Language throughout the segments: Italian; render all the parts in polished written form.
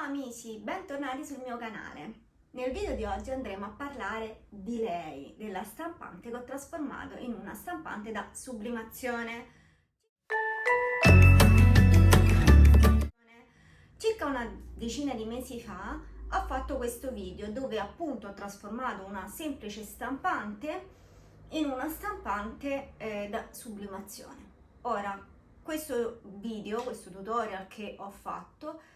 amici, bentornati sul mio canale. Nel video di oggi andremo a parlare di lei, della stampante che ho trasformato in una stampante da sublimazione. Circa una decina di mesi fa ho fatto questo video dove appunto ho trasformato una semplice stampante in una stampante da sublimazione. Ora, questo video, questo tutorial che ho fatto,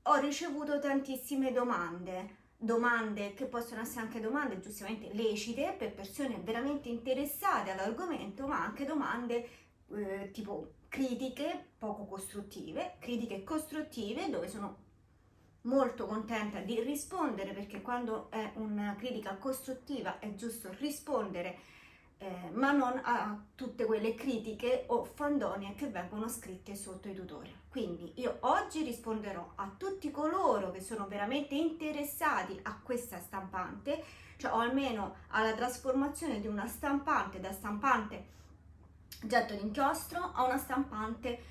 ho ricevuto tantissime domande che possono essere anche domande giustamente lecite per persone veramente interessate all'argomento, ma anche domande tipo critiche poco costruttive, critiche costruttive dove sono molto contenta di rispondere, perché quando è una critica costruttiva è giusto rispondere, ma non a tutte quelle critiche o fandonie che vengono scritte sotto i tutorial. Quindi io oggi risponderò a tutti coloro che sono veramente interessati a questa stampante, cioè o almeno alla trasformazione di una stampante da stampante getto d'inchiostro a una stampante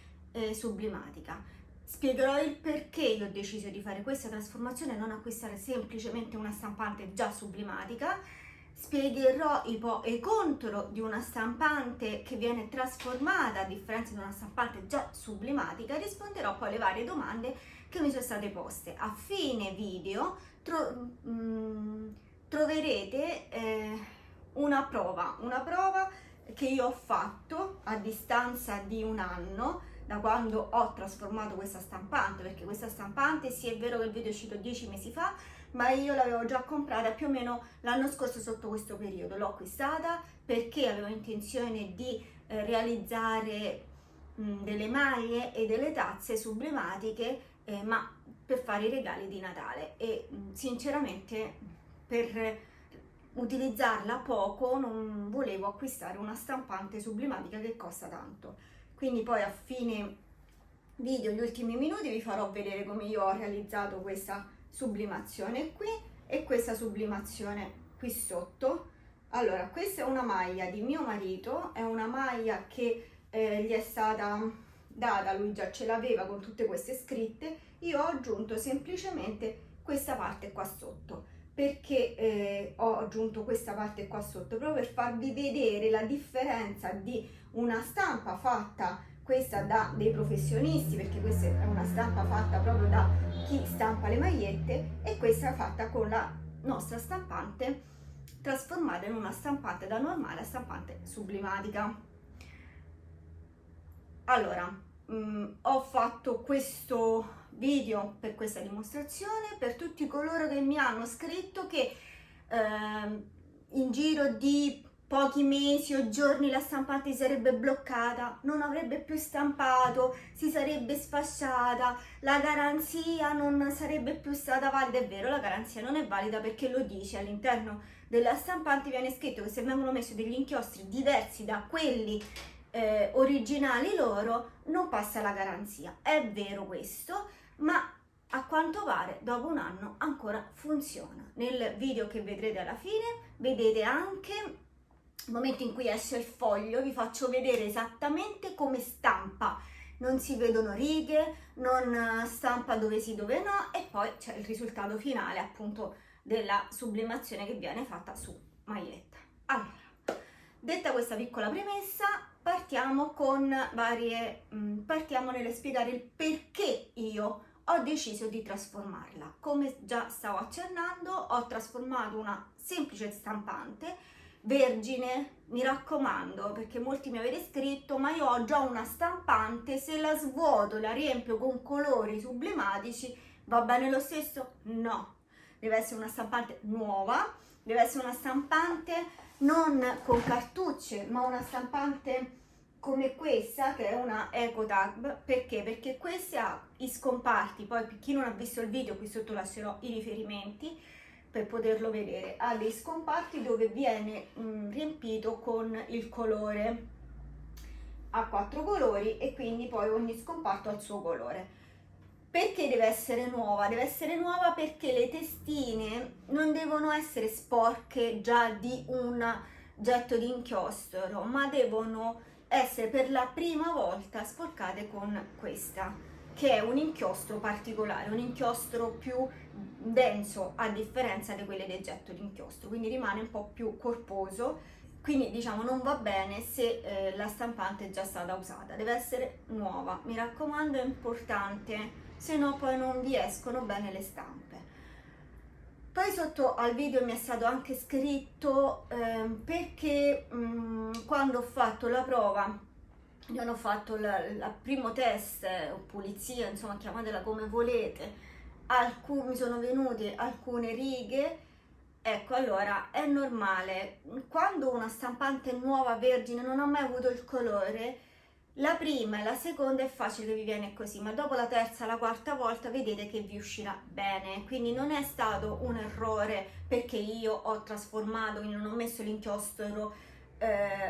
sublimatica. Spiegherò il perché io ho deciso di fare questa trasformazione, non acquistare semplicemente una stampante già sublimatica. Spiegherò i pro e i contro di una stampante che viene trasformata a differenza di una stampante già sublimatica. Risponderò poi alle varie domande che mi sono state poste. A fine video troverete una prova che io ho fatto a distanza di un anno da quando ho trasformato questa stampante, perché questa stampante sì è vero che il video è uscito 10 mesi fa, ma io l'avevo già comprata più o meno l'anno scorso sotto questo periodo. L'ho acquistata perché avevo intenzione di realizzare delle maglie e delle tazze sublimatiche, ma per fare i regali di Natale, e sinceramente per utilizzarla poco non volevo acquistare una stampante sublimatica che costa tanto. Quindi poi a fine video, gli ultimi minuti, vi farò vedere come io ho realizzato questa sublimazione qui e questa sublimazione qui sotto. Allora, questa è una maglia di mio marito, è una maglia che gli è stata data, lui già ce l'aveva con tutte queste scritte. Io ho aggiunto semplicemente questa parte qua sotto. Perché ho aggiunto questa parte qua sotto? Proprio per farvi vedere la differenza di una stampa fatta questa da dei professionisti, perché questa è una stampa fatta proprio da chi stampa le magliette, e questa fatta con la nostra stampante trasformata in una stampante da normale a stampante sublimatica. Allora, ho fatto questo video per questa dimostrazione, per tutti coloro che mi hanno scritto che in giro di pochi mesi o giorni la stampante si sarebbe bloccata, non avrebbe più stampato, si sarebbe sfasciata, la garanzia non sarebbe più stata valida. È vero, la garanzia non è valida perché lo dice all'interno della stampante, viene scritto che se vengono messi degli inchiostri diversi da quelli originali loro non passa la garanzia. È vero questo, ma a quanto pare dopo un anno ancora funziona. Nel video che vedrete alla fine vedete anche il momento in cui esce il foglio, vi faccio vedere esattamente come stampa, non si vedono righe, non stampa dove sì dove no, e poi c'è il risultato finale appunto della sublimazione che viene fatta su maglietta. Allora, detta questa piccola premessa, partiamo nelle spiegare il perché io ho deciso di trasformarla. Come già stavo accennando, ho trasformato una semplice stampante vergine, mi raccomando, perché molti mi avete scritto ma io ho già una stampante, se la svuoto, la riempio con colori sublimatici, va bene lo stesso? No, deve essere una stampante nuova, deve essere una stampante non con cartucce, ma una stampante come questa, che è una EcoTab. Perché? Perché questa ha i scomparti, poi per chi non ha visto il video qui sotto lascerò i riferimenti per poterlo vedere, ha dei scomparti dove viene riempito con il colore, ha 4 colori e quindi poi ogni scomparto ha il suo colore. Perché deve essere nuova? Deve essere nuova perché le testine non devono essere sporche già di un getto di inchiostro, ma devono essere per la prima volta sporcate con questa che è un inchiostro particolare, un inchiostro più denso a differenza di quelle del getto d'inchiostro, quindi rimane un po' più corposo, quindi diciamo non va bene se la stampante è già stata usata, deve essere nuova, mi raccomando, è importante, se no poi non vi escono bene le stampe. Poi sotto al video mi è stato anche scritto perché quando ho fatto la prova, io ho fatto il primo test o pulizia, insomma chiamatela come volete, mi sono venute alcune righe. Ecco, allora è normale, quando una stampante nuova vergine non ha mai avuto il colore, la prima e la seconda è facile che vi viene così, ma dopo la terza, la quarta volta vedete che vi uscirà bene, quindi non è stato un errore perché io ho trasformato, quindi non ho messo l'inchiostro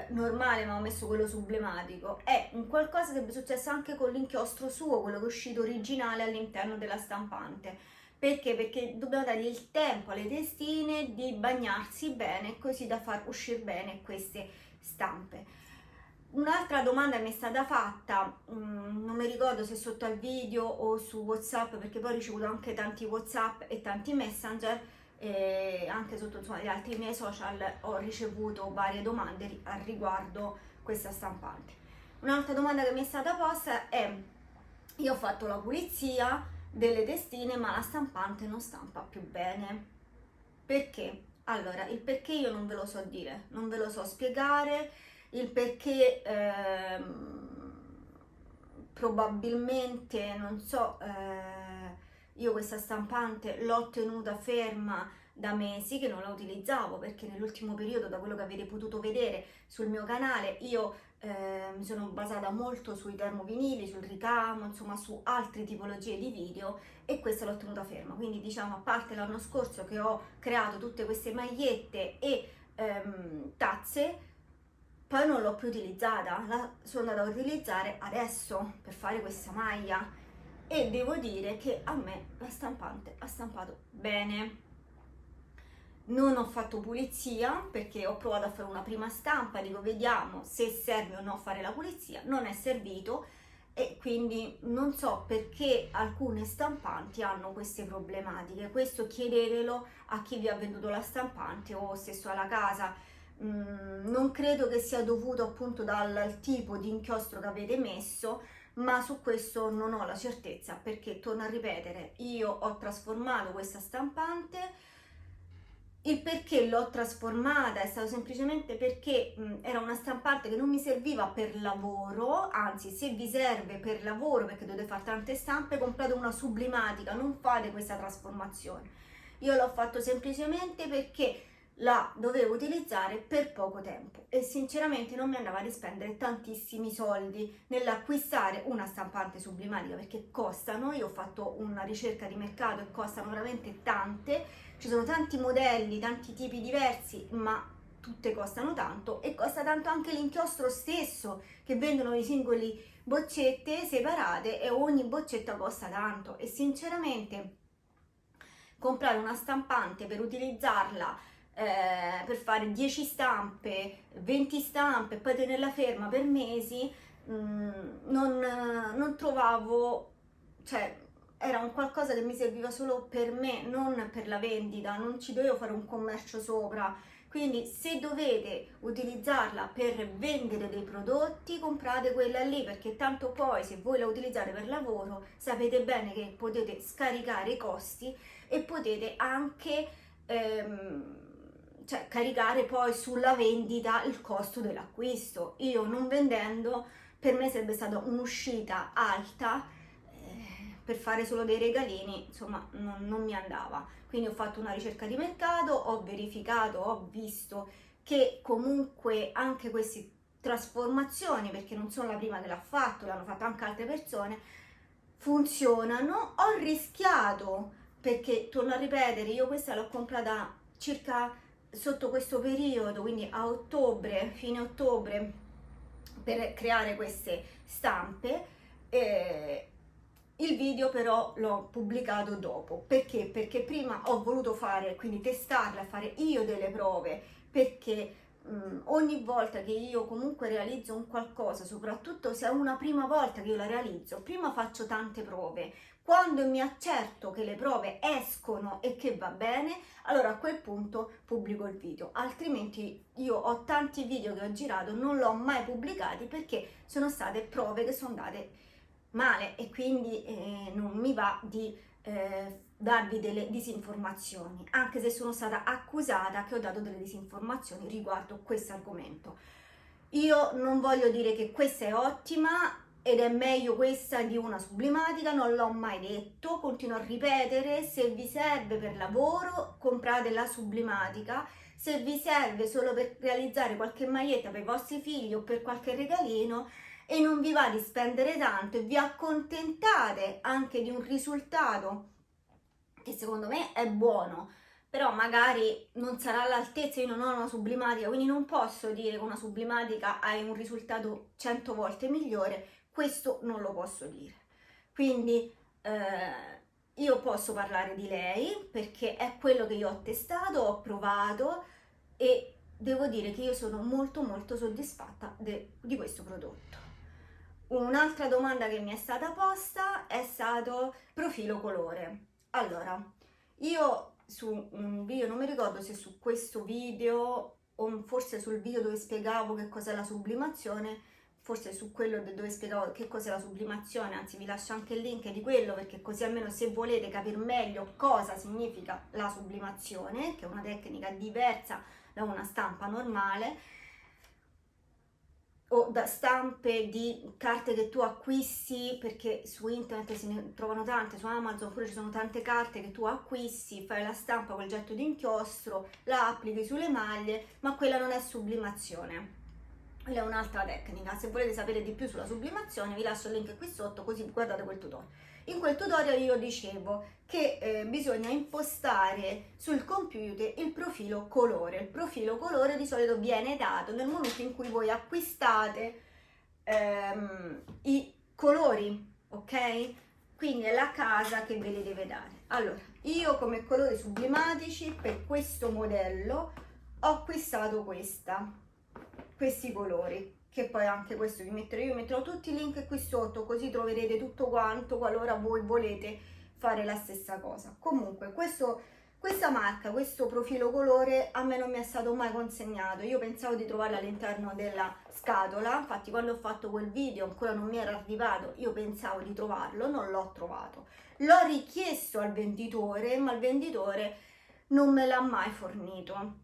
normale ma ho messo quello sublimatico, è un qualcosa che è successo anche con l'inchiostro suo, quello che è uscito originale all'interno della stampante. Perché? Perché dobbiamo dargli il tempo alle testine di bagnarsi bene così da far uscire bene queste stampe. Un'altra domanda mi è stata fatta, non mi ricordo se sotto al video o su WhatsApp, perché poi ho ricevuto anche tanti WhatsApp e tanti Messenger, e anche sotto insomma, gli altri miei social ho ricevuto varie domande al riguardo questa stampante. Un'altra domanda che mi è stata posta è: io ho fatto la pulizia delle testine ma la stampante non stampa più bene. Perché? Allora, il perché io non ve lo so dire, non ve lo so spiegare, il perché probabilmente, non so, io questa stampante l'ho tenuta ferma da mesi che non la utilizzavo, perché nell'ultimo periodo, da quello che avete potuto vedere sul mio canale, io mi sono basata molto sui termovinili, sul ricamo, insomma su altre tipologie di video, e questa l'ho tenuta ferma. Quindi diciamo, a parte l'anno scorso che ho creato tutte queste magliette e tazze, poi non l'ho più utilizzata, la sono andata a utilizzare adesso per fare questa maglia e devo dire che a me la stampante ha stampato bene. Non ho fatto pulizia perché ho provato a fare una prima stampa, dico vediamo se serve o no fare la pulizia, non è servito, e quindi non so perché alcune stampanti hanno queste problematiche. Questo chiedetelo a chi vi ha venduto la stampante o stesso alla casa. Non credo che sia dovuto appunto dal tipo di inchiostro che avete messo, ma su questo non ho la certezza, perché torno a ripetere, io ho trasformato questa stampante. Il perché l'ho trasformata è stato semplicemente perché era una stampante che non mi serviva per lavoro, anzi se vi serve per lavoro perché dovete fare tante stampe, comprate una sublimatica, non fate questa trasformazione. Io l'ho fatto semplicemente perché la dovevo utilizzare per poco tempo e sinceramente non mi andava di spendere tantissimi soldi nell'acquistare una stampante sublimatica, perché costano. Io ho fatto una ricerca di mercato e costano veramente tante, ci sono tanti modelli, tanti tipi diversi, ma tutte costano tanto, e costa tanto anche l'inchiostro stesso, che vendono i singoli boccette separate e ogni boccetta costa tanto, e sinceramente comprare una stampante per utilizzarla per fare 10 stampe, 20 stampe e poi tenerla ferma per mesi, non trovavo, cioè era un qualcosa che mi serviva solo per me, non per la vendita, non ci dovevo fare un commercio sopra. Quindi se dovete utilizzarla per vendere dei prodotti, comprate quella lì, perché tanto poi se voi la utilizzate per lavoro sapete bene che potete scaricare i costi e potete anche cioè, caricare poi sulla vendita il costo dell'acquisto. Io non vendendo, per me sarebbe stata un'uscita alta, per fare solo dei regalini, insomma non mi andava. Quindi ho fatto una ricerca di mercato, ho verificato, ho visto che comunque anche queste trasformazioni, perché non sono la prima che l'ha fatto, l'hanno fatto anche altre persone, funzionano. Ho rischiato, perché torno a ripetere, io questa l'ho comprata circa sotto questo periodo, quindi a ottobre, fine ottobre, per creare queste stampe. Il video però l'ho pubblicato dopo. Perché? Perché prima ho voluto fare, quindi testarla, fare io delle prove, perché ogni volta che io comunque realizzo un qualcosa, soprattutto se è una prima volta che io la realizzo, prima faccio tante prove. Quando mi accerto che le prove escono e che va bene, allora a quel punto pubblico il video. Altrimenti io ho tanti video che ho girato, non l'ho mai pubblicati perché sono state prove che sono andate male e quindi non mi va di darvi delle disinformazioni, anche se sono stata accusata che ho dato delle disinformazioni riguardo questo argomento. Io non voglio dire che questa è ottima ed è meglio questa di una sublimatica, non l'ho mai detto, continuo a ripetere: se vi serve per lavoro comprate la sublimatica, se vi serve solo per realizzare qualche maglietta per i vostri figli o per qualche regalino e non vi va di spendere tanto e vi accontentate anche di un risultato che secondo me è buono, però magari non sarà all'altezza. Io non ho una sublimatica, quindi non posso dire che una sublimatica hai un risultato 100 volte migliore, questo non lo posso dire. Quindi io posso parlare di lei perché è quello che io ho testato, ho provato e devo dire che io sono molto soddisfatta di questo prodotto. Un'altra domanda che mi è stata posta è stato profilo colore. Allora, io su un video, non mi ricordo se su questo video o forse sul video dove spiegavo che cos'è la sublimazione, forse su quello dove spiegavo che cos'è la sublimazione, anzi vi lascio anche il link di quello, perché così almeno se volete capire meglio cosa significa la sublimazione, che è una tecnica diversa da una stampa normale, o da stampe di carte che tu acquisti, perché su internet se ne trovano tante, su Amazon pure ci sono tante carte che tu acquisti, fai la stampa col getto d'inchiostro, la applichi sulle maglie, ma quella non è sublimazione, quella è un'altra tecnica. Se volete sapere di più sulla sublimazione vi lascio il link qui sotto, così guardate quel tutorial. In quel tutorial io dicevo che bisogna impostare sul computer il profilo colore. Il profilo colore di solito viene dato nel momento in cui voi acquistate i colori, ok? Quindi è la casa che ve li deve dare. Allora, io come colori sublimatici per questo modello ho acquistato questi colori, che poi anche questo vi metterò, io metterò tutti i link qui sotto, così troverete tutto quanto qualora voi volete fare la stessa cosa. Comunque questa marca, questo profilo colore a me non mi è stato mai consegnato. Io pensavo di trovarlo all'interno della scatola, infatti quando ho fatto quel video ancora non mi era arrivato, io pensavo di trovarlo, non l'ho trovato. L'ho richiesto al venditore, ma il venditore non me l'ha mai fornito.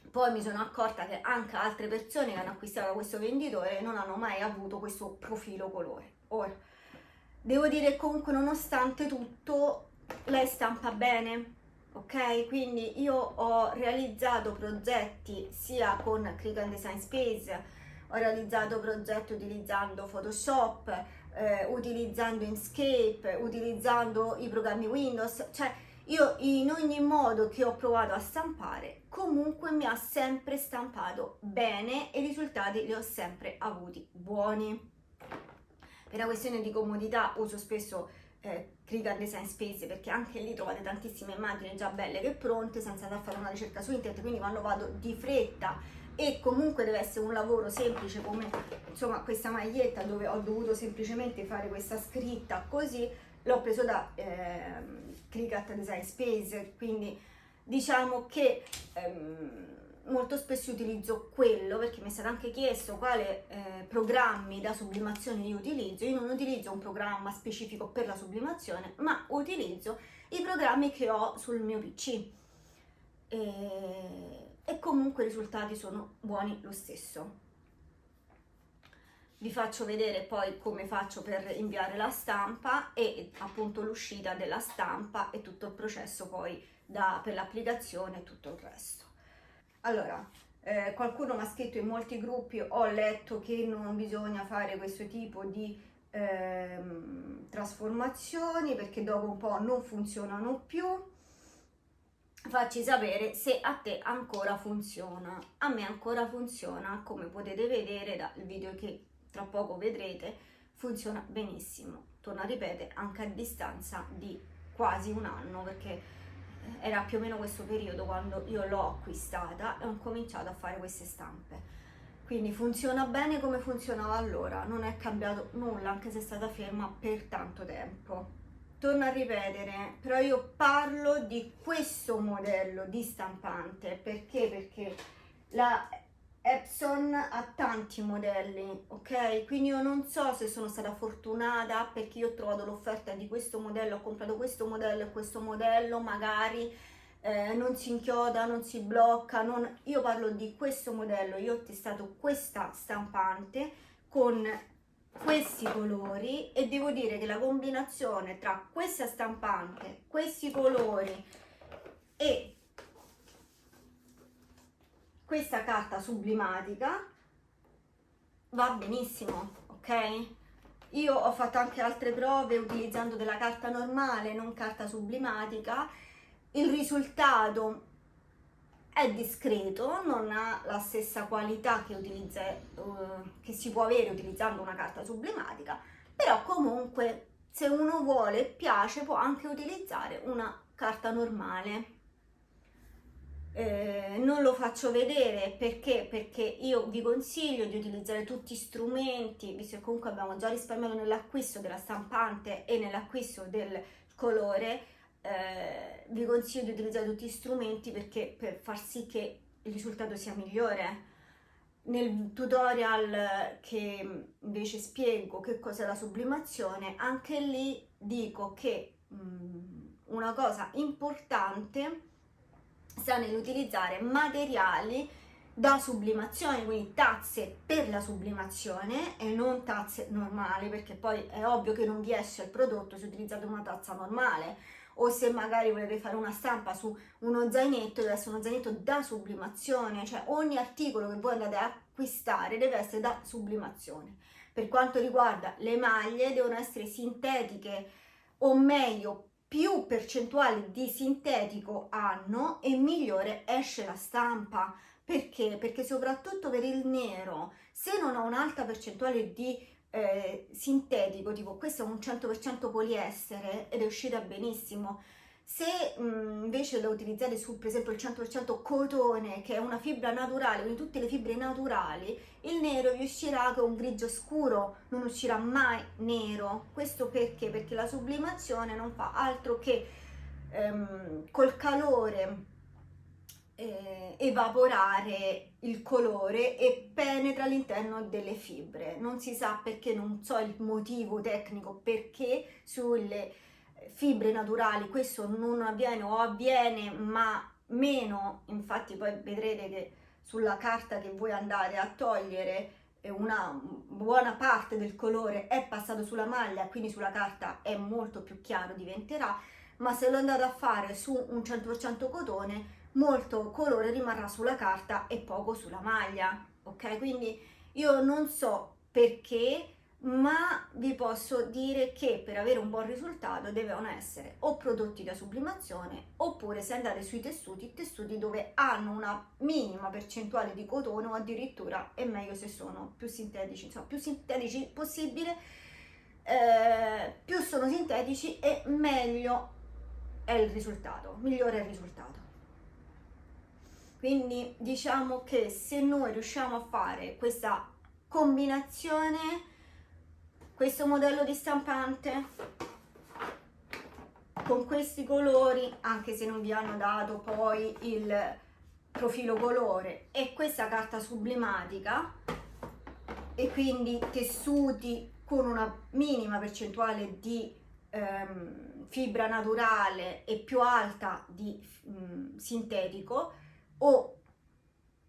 Poi mi sono accorta che anche altre persone che hanno acquistato da questo venditore non hanno mai avuto questo profilo colore. Ora, devo dire che comunque nonostante tutto lei stampa bene, ok? Quindi io ho realizzato progetti sia con Click and Design Space, ho realizzato progetti utilizzando Photoshop, utilizzando Inkscape, utilizzando i programmi Windows, cioè io in ogni modo che ho provato a stampare comunque mi ha sempre stampato bene e i risultati li ho sempre avuti buoni. Per una questione di comodità uso spesso Click and Design Space, perché anche lì trovate tantissime immagini già belle che pronte senza andare a fare una ricerca su internet, quindi quando vado di fretta e comunque deve essere un lavoro semplice come insomma questa maglietta dove ho dovuto semplicemente fare questa scritta così, l'ho preso da Click and Design Space, quindi diciamo che molto spesso utilizzo quello, perché mi è stato anche chiesto quale programmi da sublimazione io utilizzo. Io non utilizzo un programma specifico per la sublimazione, ma utilizzo i programmi che ho sul mio PC e comunque i risultati sono buoni lo stesso. Vi faccio vedere poi come faccio per inviare la stampa e appunto l'uscita della stampa e tutto il processo poi per l'applicazione e tutto il resto. Allora, qualcuno mi ha scritto in molti gruppi, ho letto che non bisogna fare questo tipo di trasformazioni perché dopo un po' non funzionano più. Facci sapere se a te ancora funziona. A me ancora funziona, come potete vedere dal video che tra poco vedrete, funziona benissimo. Torno a ripetere, anche a distanza di quasi un anno, perché era più o meno questo periodo quando io l'ho acquistata e ho cominciato a fare queste stampe. Quindi funziona bene come funzionava allora, non è cambiato nulla, anche se è stata ferma per tanto tempo. Torno a ripetere, però io parlo di questo modello di stampante, perché la Epson ha tanti modelli, ok? Quindi io non so se sono stata fortunata perché io ho trovato l'offerta di questo modello, ho comprato questo modello e questo modello, magari non si inchioda, non si blocca, io parlo di questo modello, io ho testato questa stampante con questi colori e devo dire che la combinazione tra questa stampante, questi colori e questa carta sublimatica va benissimo, ok? Io ho fatto anche altre prove utilizzando della carta normale, non carta sublimatica. Il risultato è discreto, non ha la stessa qualità che si può avere utilizzando una carta sublimatica, però comunque se uno vuole e piace può anche utilizzare una carta normale. Non lo faccio vedere perché io vi consiglio di utilizzare tutti gli strumenti, visto che comunque abbiamo già risparmiato nell'acquisto della stampante e nell'acquisto del colore. Vi consiglio di utilizzare tutti gli strumenti perché per far sì che il risultato sia migliore. Nel tutorial che invece spiego che cos'è la sublimazione, anche lì dico che una cosa importante sta nell'utilizzare materiali da sublimazione, quindi tazze per la sublimazione e non tazze normali, perché poi è ovvio che non vi esce il prodotto se utilizzate una tazza normale, o se magari volete fare una stampa su uno zainetto, deve essere uno zainetto da sublimazione, cioè ogni articolo che voi andate a acquistare deve essere da sublimazione. Per quanto riguarda le maglie, devono essere sintetiche, o meglio più percentuali di sintetico hanno e migliore esce la stampa. Perché? Perché soprattutto per il nero, se non ho un'alta percentuale di sintetico, tipo questo è un 100% poliestere ed è uscita benissimo, se invece lo utilizzate su per esempio il 100% cotone, che è una fibra naturale, quindi tutte le fibre naturali, il nero vi uscirà con un grigio scuro, non uscirà mai nero. Questo perché? Perché la sublimazione non fa altro che col calore evaporare il colore e penetra all'interno delle fibre. Non si sa perché, non so il motivo tecnico perché sulle fibre naturali questo non avviene o avviene ma meno. Infatti poi vedrete che sulla carta che voi andate a togliere una buona parte del colore è passato sulla maglia, quindi sulla carta è molto più chiaro, diventerà, ma se lo andate a fare su un 100% cotone molto colore rimarrà sulla carta e poco sulla maglia, ok? Quindi io non so perché, ma vi posso dire che per avere un buon risultato devono essere o prodotti da sublimazione, oppure se andate sui tessuti dove hanno una minima percentuale di cotone, o addirittura è meglio se sono più sintetici, insomma più sintetici possibile, più sono sintetici e meglio è il risultato, migliore è il risultato. Quindi diciamo che se noi riusciamo a fare questa combinazione, questo modello di stampante con questi colori, anche se non vi hanno dato poi il profilo colore, e questa carta sublimatica e quindi tessuti con una minima percentuale di fibra naturale e più alta di sintetico, o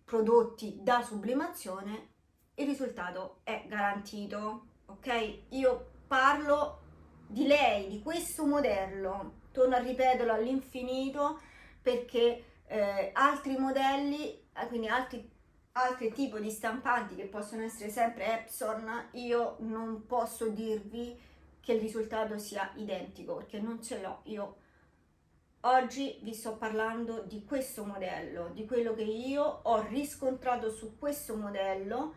prodotti da sublimazione, il risultato è garantito, ok? Io parlo di lei, di questo modello, torno a ripeterlo all'infinito perché altri modelli, quindi altri tipi di stampanti che possono essere sempre Epson, io non posso dirvi che il risultato sia identico perché non ce l'ho. Io oggi vi sto parlando di questo modello, di quello che io ho riscontrato su questo modello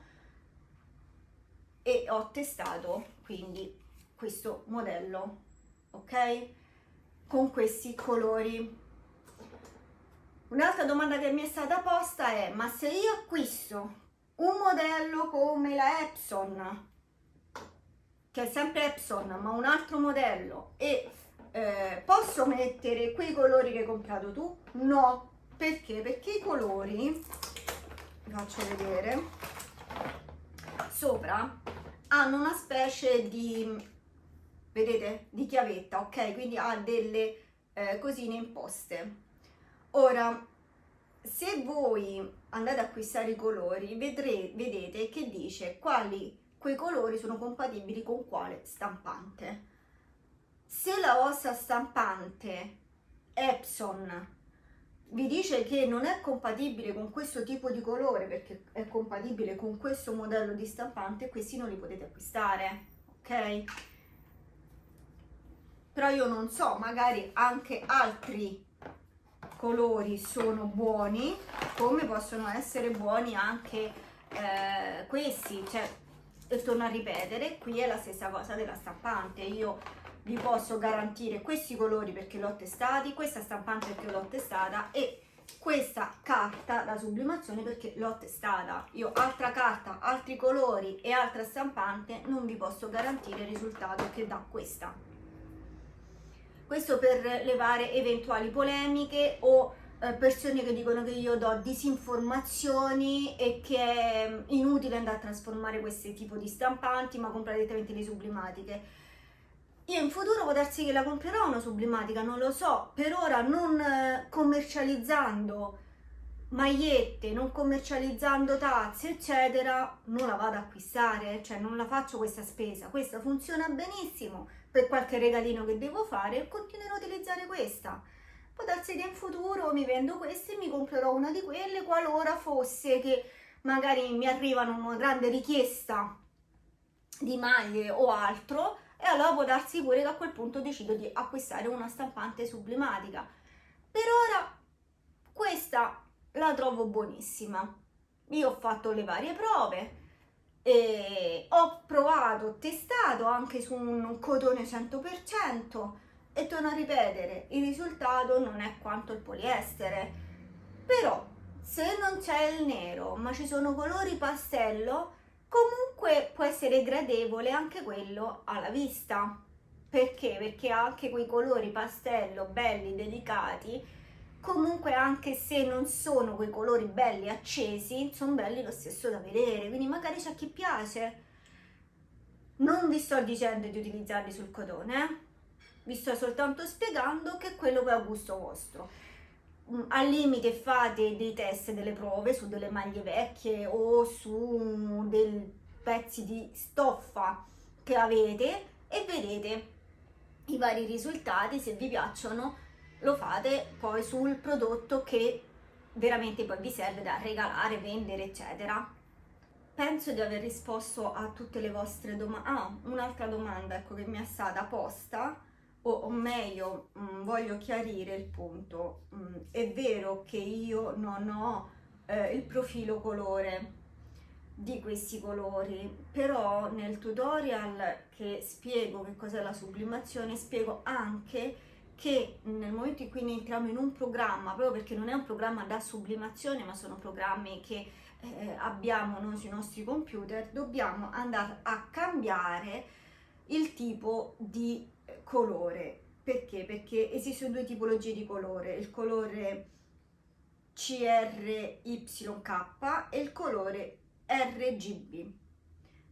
e ho testato quindi questo modello, ok? Con questi colori. Un'altra domanda che mi è stata posta è: ma se io acquisto un modello come la Epson, che è sempre Epson ma un altro modello, e posso mettere quei colori che hai comprato tu? No. Perché? Perché i colori, vi faccio vedere, sopra hanno una specie di, vedete, di chiavetta, ok? Quindi ha delle cosine imposte. Ora, se voi andate ad acquistare i colori, vedete che dice quei colori sono compatibili con quale stampante. Se la vostra stampante Epson vi dice che non è compatibile con questo tipo di colore perché è compatibile con questo modello di stampante, questi non li potete acquistare, ok? Però io non so, magari anche altri colori sono buoni, come possono essere buoni anche questi, cioè, e torno a ripetere, qui è la stessa cosa della stampante. Io vi posso garantire questi colori perché l'ho testati, questa stampante perché l'ho testata e questa carta da sublimazione perché l'ho testata. Io altra carta, altri colori e altra stampante non vi posso garantire il risultato che dà questa. Questo per levare eventuali polemiche o persone che dicono che io do disinformazioni e che è inutile andare a trasformare questo tipo di stampanti, ma comprare direttamente le sublimatiche. Io in futuro può darsi che la comprerò una sublimatica, non lo so, per ora non commercializzando magliette, non commercializzando tazze, eccetera, non la vado ad acquistare, cioè non la faccio questa spesa. Questa funziona benissimo per qualche regalino che devo fare e continuerò a utilizzare questa. Può darsi che in futuro mi vendo queste e mi comprerò una di quelle qualora fosse che magari mi arrivano una grande richiesta di maglie o altro, e allora può darsi pure che a quel punto decido di acquistare una stampante sublimatica. Per ora questa la trovo buonissima. Io ho fatto le varie prove e ho provato, testato anche su un cotone 100% e torno a ripetere, il risultato non è quanto il poliestere. Però se non c'è il nero ma ci sono colori pastello, comunque può essere gradevole anche quello alla vista. Perché? Perché anche quei colori pastello belli, delicati, comunque anche se non sono quei colori belli accesi, sono belli lo stesso da vedere, quindi magari c'è chi piace. Non vi sto dicendo di utilizzarli sul cotone, vi sto soltanto spiegando che quello poi è a gusto vostro. Al limite fate dei test, delle prove su delle maglie vecchie o su dei pezzi di stoffa che avete e vedete i vari risultati. Se vi piacciono lo fate poi sul prodotto che veramente poi vi serve da regalare, vendere, eccetera. Penso di aver risposto a tutte le vostre domande. Un'altra domanda, ecco, che mi è stata posta, o meglio, voglio chiarire il punto. È vero che io non ho il profilo colore di questi colori, però nel tutorial che spiego che cos'è la sublimazione spiego anche che nel momento in cui noi entriamo in un programma, proprio perché non è un programma da sublimazione ma sono programmi che abbiamo noi sui nostri computer, dobbiamo andare a cambiare il tipo di colore. Perché? Perché esistono due tipologie di colore: il colore CRYK e il colore RGB.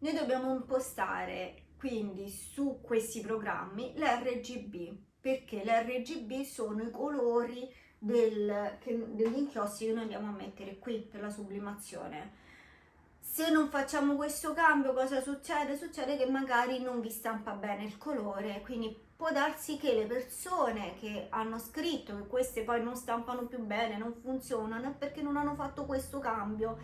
Noi dobbiamo impostare quindi su questi programmi l'RGB, perché l'RGB sono i colori degli inchiostri che noi andiamo a mettere qui per la sublimazione. Se non facciamo questo cambio, cosa succede? Succede che magari non vi stampa bene il colore, quindi può darsi che le persone che hanno scritto che queste poi non stampano più bene, non funzionano, è perché non hanno fatto questo cambio,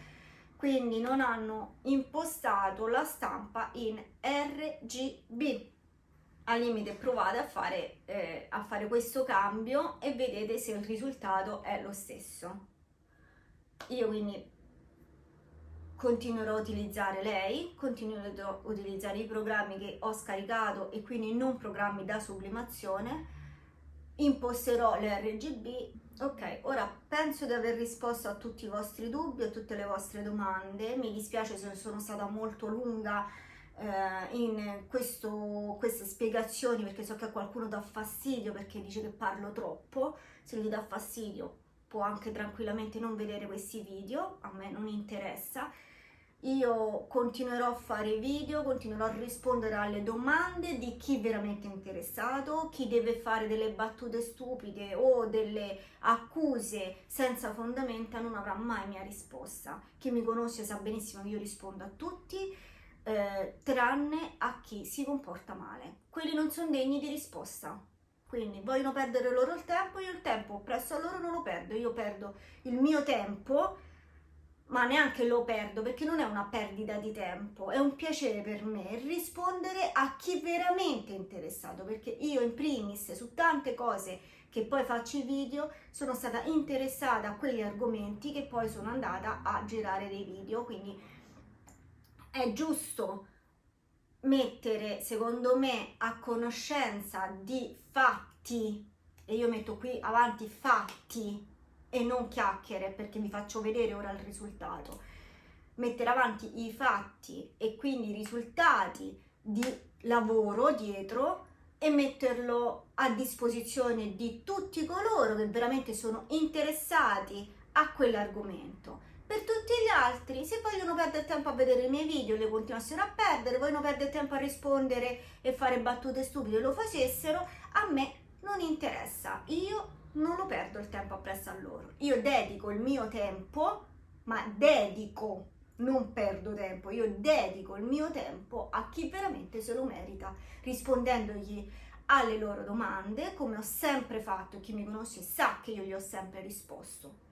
quindi non hanno impostato la stampa in RGB. Al limite provate a fare questo cambio e vedete se il risultato è lo stesso. Io quindi continuerò a utilizzare lei, continuerò a utilizzare i programmi che ho scaricato e quindi non programmi da sublimazione. imposterò le RGB. Ok, ora penso di aver risposto a tutti i vostri dubbi, a tutte le vostre domande. Mi dispiace se sono stata molto lunga in queste spiegazioni, perché so che a qualcuno dà fastidio perché dice che parlo troppo. Se gli dà fastidio può anche tranquillamente non vedere questi video, a me non interessa. Io continuerò a fare video, continuerò a rispondere alle domande di chi veramente è interessato, chi deve fare delle battute stupide o delle accuse senza fondamenta non avrà mai mia risposta. Chi mi conosce sa benissimo che io rispondo a tutti, tranne a chi si comporta male. Quelli non sono degni di risposta. Quindi vogliono perdere loro il tempo, io il tempo presso a loro non lo perdo, io perdo il mio tempo, ma neanche lo perdo perché non è una perdita di tempo, è un piacere per me rispondere a chi veramente è interessato, perché io in primis su tante cose che poi faccio i video sono stata interessata a quegli argomenti che poi sono andata a girare dei video, quindi è giusto mettere, secondo me, a conoscenza di fatti, e io metto qui avanti fatti e non chiacchiere perché vi faccio vedere ora il risultato, mettere avanti i fatti e quindi i risultati di lavoro dietro e metterlo a disposizione di tutti coloro che veramente sono interessati a quell'argomento. Per tutti gli altri, se vogliono perdere tempo a vedere i miei video, le continuassero a perdere, vogliono perdere tempo a rispondere e fare battute stupide, lo facessero, a me non interessa. Io non lo perdo il tempo appresso a loro. Io dedico il mio tempo, ma dedico, non perdo tempo, io dedico il mio tempo a chi veramente se lo merita, rispondendogli alle loro domande, come ho sempre fatto. Chi mi conosce sa che io gli ho sempre risposto.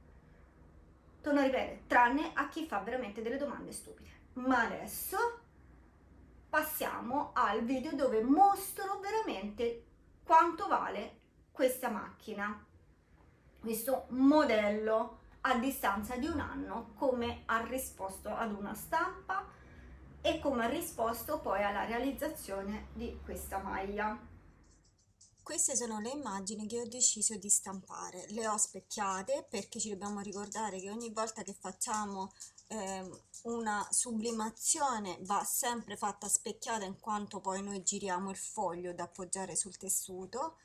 Torno a ripetere, tranne a chi fa veramente delle domande stupide. Ma adesso passiamo al video dove mostro veramente quanto vale questa macchina, questo modello a distanza di un anno, come ha risposto ad una stampa e come ha risposto poi alla realizzazione di questa maglia. Queste sono le immagini che ho deciso di stampare. Le ho specchiate perché ci dobbiamo ricordare che ogni volta che facciamo una sublimazione va sempre fatta specchiata, in quanto poi noi giriamo il foglio da appoggiare sul tessuto.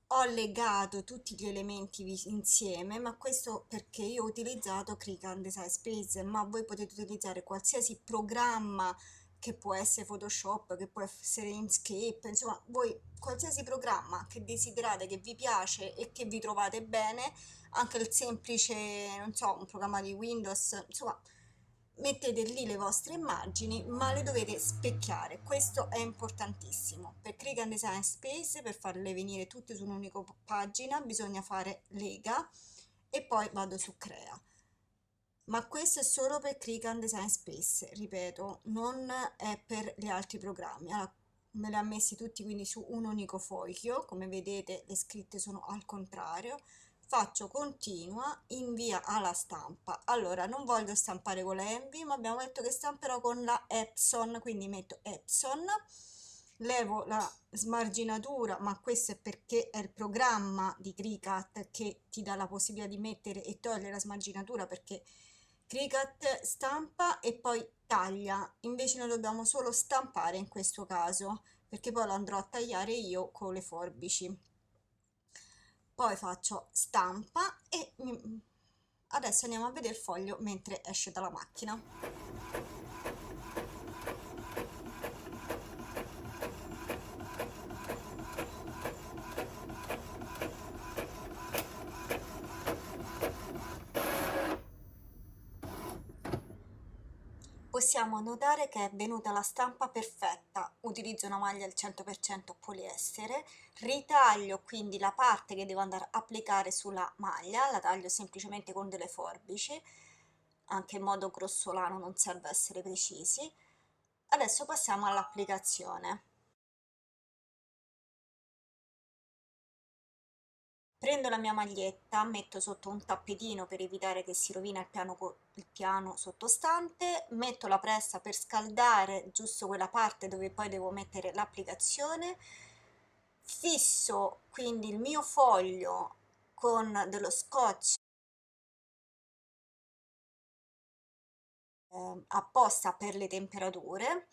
Ho legato tutti gli elementi insieme, ma questo perché io ho utilizzato Cricut Design Space, ma voi potete utilizzare qualsiasi programma, che può essere Photoshop, che può essere Inkscape, insomma, voi qualsiasi programma che desiderate, che vi piace e che vi trovate bene, anche il semplice, non so, un programma di Windows, insomma, mettete lì le vostre immagini, ma le dovete specchiare. Questo è importantissimo. Per Cricut Design Space, per farle venire tutte su un'unica pagina, bisogna fare lega e poi vado su Crea. Ma questo è solo per Cricut Design Space, ripeto, non è per gli altri programmi. Allora, me li ha messi tutti quindi su un unico foglio, come vedete le scritte sono al contrario. Faccio continua, invia alla stampa. Allora, non voglio stampare con la Envy, ma abbiamo detto che stamperò con la Epson, quindi metto Epson, levo la smarginatura, ma questo è perché è il programma di Cricut che ti dà la possibilità di mettere e togliere la smarginatura, perché Cricut stampa e poi taglia, invece noi dobbiamo solo stampare in questo caso, perché poi lo andrò a tagliare io con le forbici. Poi faccio stampa e adesso andiamo a vedere il foglio mentre esce dalla macchina. Possiamo notare che è venuta la stampa perfetta. Utilizzo una maglia al 100% poliestere, ritaglio quindi la parte che devo andare a applicare sulla maglia, la taglio semplicemente con delle forbici, anche in modo grossolano, non serve essere precisi. Adesso passiamo all'applicazione. Prendo la mia maglietta, metto sotto un tappetino per evitare che si rovina il piano sottostante, metto la pressa per scaldare giusto quella parte dove poi devo mettere l'applicazione, fisso quindi il mio foglio con dello scotch apposta per le temperature.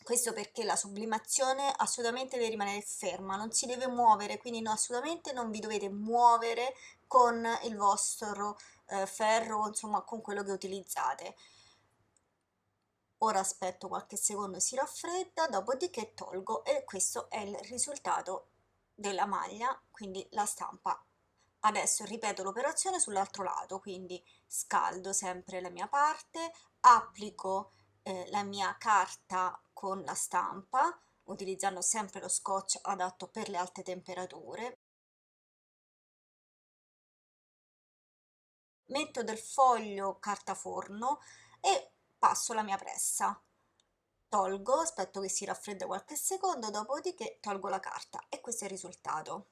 Questo perché la sublimazione assolutamente deve rimanere ferma, non si deve muovere, quindi no, assolutamente non vi dovete muovere con il vostro ferro, insomma con quello che utilizzate. Ora aspetto qualche secondo, si raffredda, dopodiché tolgo e questo è il risultato della maglia, quindi la stampa. Adesso ripeto l'operazione sull'altro lato, quindi scaldo sempre la mia parte, applico la mia carta con la stampa, utilizzando sempre lo scotch adatto per le alte temperature. Metto del foglio carta forno e passo la mia pressa. Tolgo, aspetto che si raffredda qualche secondo, dopodiché tolgo la carta e questo è il risultato.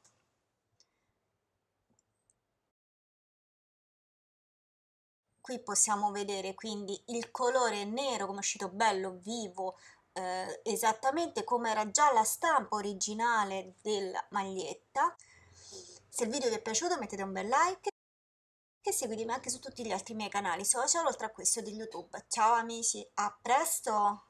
Qui possiamo vedere quindi il colore nero come è uscito bello vivo, esattamente come era già la stampa originale della maglietta. Se il video vi è piaciuto mettete un bel like e seguitemi anche su tutti gli altri miei canali social oltre a questo di YouTube. Ciao amici, a presto!